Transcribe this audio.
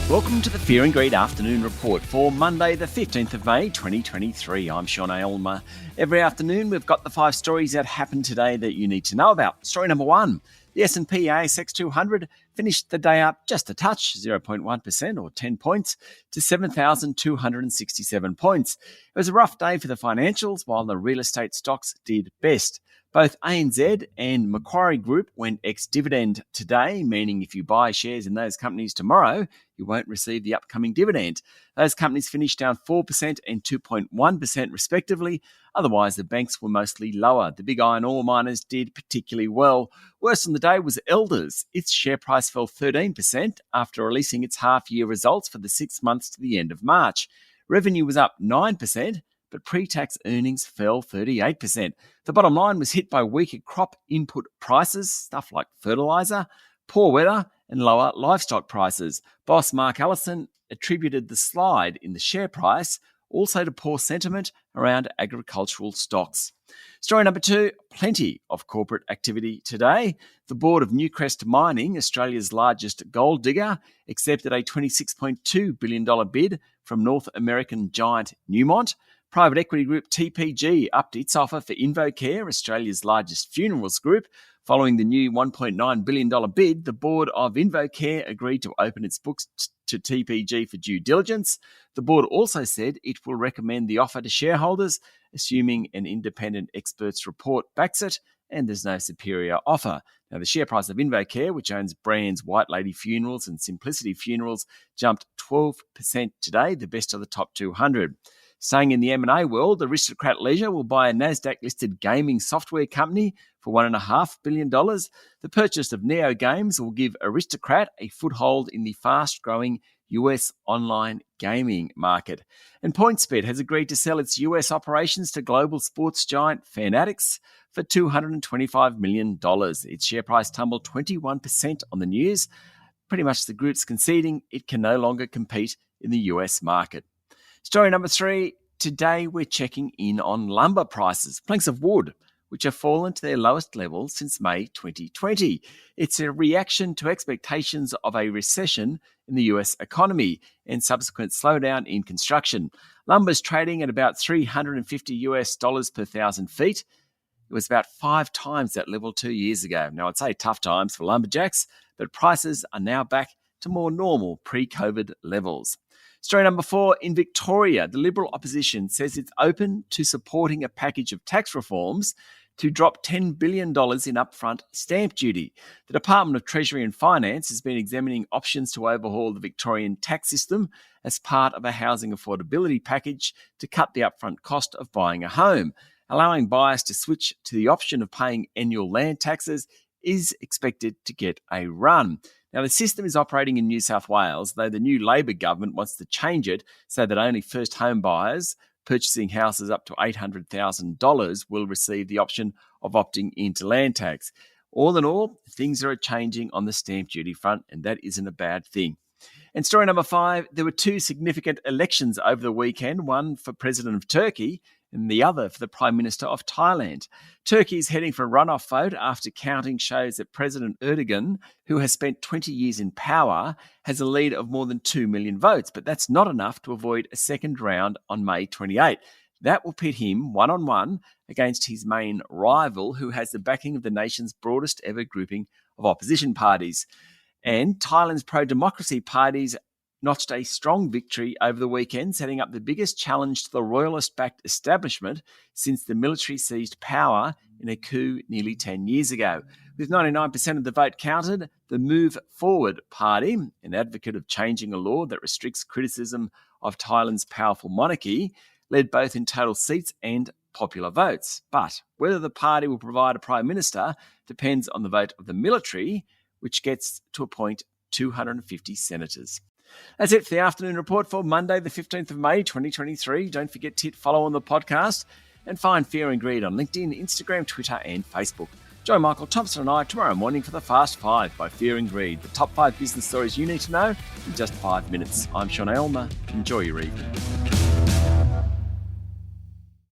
Welcome to the Fear and Greed Afternoon Report for Monday, the 15th of May, 2023. I'm Sean Aylmer. Every afternoon, we've got the 5 stories that happened today that you need to know about. Story number 1, the S&P ASX 200 finished the day up just a touch, 0.1% or 10 points, to 7,267 points. It was a rough day for the financials, while the real estate stocks did best. Both ANZ and Macquarie Group went ex-dividend today, meaning if you buy shares in those companies tomorrow, you won't receive the upcoming dividend. Those companies finished down 4% and 2.1% respectively. Otherwise, the banks were mostly lower. The big iron ore miners did particularly well. Worst on the day was Elders. Its share price fell 13% after releasing its half-year results for the 6 months to the end of March. Revenue was up 9%. But pre-tax earnings fell 38%. The bottom line was hit by weaker crop input prices, stuff like fertiliser, poor weather and lower livestock prices. Boss Mark Allison attributed the slide in the share price also to poor sentiment around agricultural stocks. Story number 2, plenty of corporate activity today. The board of Newcrest Mining, Australia's largest gold digger, accepted a $26.2 billion bid from North American giant Newmont. Private equity group TPG upped its offer for InvoCare, Australia's largest funerals group. Following the new $1.9 billion bid, the board of InvoCare agreed to open its books to TPG for due diligence. The board also said it will recommend the offer to shareholders, assuming an independent expert's report backs it and there's no superior offer. Now, the share price of InvoCare, which owns brands White Lady Funerals and Simplicity Funerals, jumped 12% today, the best of the top 200. Staying in the M&A world, Aristocrat Leisure will buy a NASDAQ-listed gaming software company for $1.5 billion. The purchase of Neo Games will give Aristocrat a foothold in the fast-growing US online gaming market. And PointsBet has agreed to sell its US operations to global sports giant Fanatics for $225 million. Its share price tumbled 21% on the news. Pretty much the group's conceding it can no longer compete in the US market. Story number 3, today we're checking in on lumber prices, planks of wood, which have fallen to their lowest level since May 2020. It's a reaction to expectations of a recession in the US economy and subsequent slowdown in construction. Lumber's trading at about $350 per thousand feet. It was about 5 times that level 2 years ago. Now, I'd say tough times for lumberjacks, but prices are now back to more normal pre-COVID levels. Story number 4, in Victoria, the Liberal opposition says it's open to supporting a package of tax reforms to drop $10 billion in upfront stamp duty. The Department of Treasury and Finance has been examining options to overhaul the Victorian tax system as part of a housing affordability package to cut the upfront cost of buying a home. Allowing buyers to switch to the option of paying annual land taxes is expected to get a run. Now, the system is operating in New South Wales, though the new Labor government wants to change it so that only first home buyers purchasing houses up to $800,000 will receive the option of opting into land tax. All in all, things are changing on the stamp duty front, and that isn't a bad thing. And story number 5, there were 2 significant elections over the weekend, one for President of Turkey and the other for the Prime Minister of Thailand. Turkey is heading for a runoff vote after counting shows that President Erdogan, who has spent 20 years in power, has a lead of more than 2 million votes, but that's not enough to avoid a second round on May 28. That will pit him one-on-one against his main rival, who has the backing of the nation's broadest ever grouping of opposition parties. And Thailand's pro-democracy parties notched a strong victory over the weekend, setting up the biggest challenge to the royalist-backed establishment since the military seized power in a coup nearly 10 years ago. With 99% of the vote counted, the Move Forward Party, an advocate of changing a law that restricts criticism of Thailand's powerful monarchy, led both in total seats and popular votes. But whether the party will provide a prime minister depends on the vote of the military, which gets to appoint 250 senators. That's it for the afternoon report for Monday, the 15th of May, 2023. Don't forget to hit follow on the podcast and find Fear and Greed on LinkedIn, Instagram, Twitter, and Facebook. Join Michael Thompson and I tomorrow morning for the Fast 5 by Fear and Greed, the top 5 business stories you need to know in just 5 minutes. I'm Sean Aylmer. Enjoy your evening.